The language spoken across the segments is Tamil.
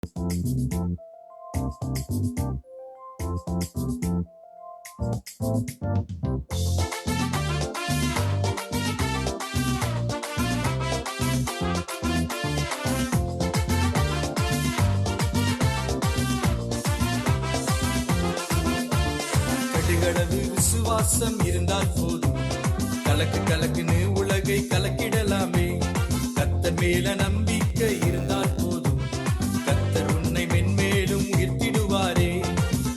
கடுகளவு விசுவாசம் இருந்தால் போதும், கலக்கு கலக்குன்னு உலகை கலக்கிடலாமே. கர்த்தர் மேல நம்பிக்கை இருந்தால் போதும், கர்த்தர் உன்னை மென்மேலும் உயர்த்திடுவாரே.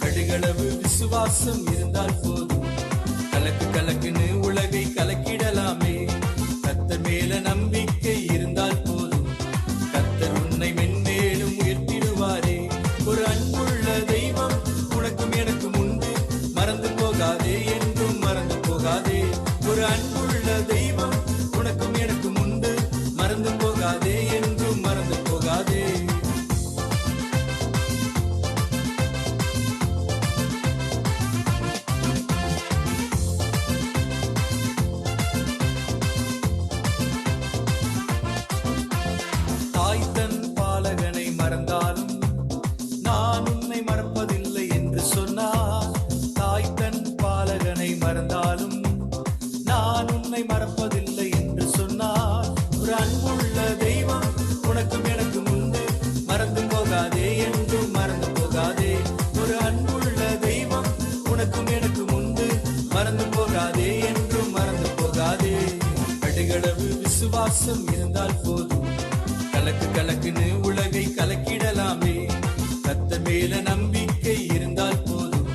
கடுகளவு விசுவாசம் இருந்தால் போதும், கலக்கு கலக்குன்னு உலகை கலக்கிடலாமே. கர்த்தர் மேல நம்பிக்கை இருந்தால் போதும், கர்த்தர் உன்னை மென்மேலும் உயர்த்திடுவாரே. ஒரு அன்புள்ள தெய்வம் உனக்கும் எனக்கும் உண்டு, மறந்து போகாதே, என்றும் மறந்து போகாதே. ஒரு அன்புள்ள தெய்வம் உனக்கும் எனக்கும் உண்டு, மறந்து போகாதே, என்றும் மறந்து போகாதே. தாய் தன் பாலகனை மறந்தாலும் நான் உன்னை மறப்பதில்லை என்று சொன்னார். தாய் தன் பாலகனை மறந்தாலும் நான் உன்னை மறப்பதில்லை என்று சொன்னார். ஒரு அன்புள்ள தெய்வம் உனக்கும் எனக்கும் உண்டு, மறந்து போகாதே, என்றும் மறந்து போகாதே. ஒரு அன்புள்ள தெய்வம் உனக்கும் எனக்கும் உண்டு, மறந்து போகாதே, என்றும் மறந்து போகாதே. கடுகளவு விசுவாசம் இருந்தால் போதும், கலக்கு கலக்குன்னு உலகை கலக்கிடலாமே. கர்த்தர் மேல நம்பிக்கை இருந்தால் போதும்,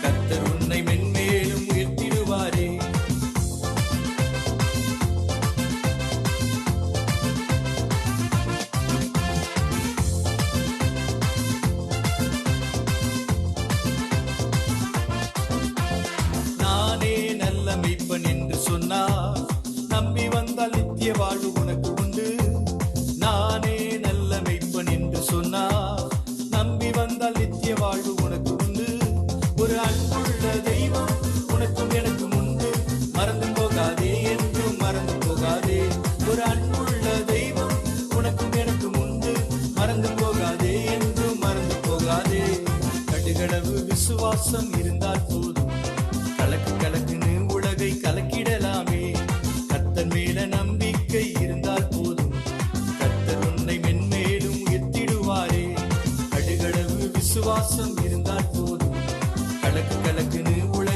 கர்த்தர் உன்னை மென்மேலும் உயர்த்திடுவாரே. நானே நல்ல மெய்ப்பன் என்று சொன்னார், நம்பி வந்தால் நித்திய வாழ்வு உனக்கு உண்டு. நானே நல்ல மெய்ப்பன் என்று சொன்னார், நம்பி வந்தால் நித்திய வாழ்வு உனக்கு உண்டு. ஒரு அன்புள்ள தெய்வம் உனக்கும் எனக்கும் உண்டு, மறந்து போகாதே, என்றும் மறந்து போகாதே. ஒரு அன்புள்ள தெய்வம் உனக்கும் எனக்கும் உண்டு, மறந்து போகாதே, என்றும் மறந்து போகாதே. கடுகளவு விசுவாசம் இருந்தால் போதும், கலக்கு கலக்குன்னு உலகை கலக்கிடலாமே. கர்த்தர் மேல நம்பிக்கை இருந்தால் போதும், கர்த்தர் உன்னை மென்மேலும் உயர்த்திடுவாரே. கடுகளவு விசுவாசம் இருந்தால் போதும், கலக்கு கலக்குன்னு உலகை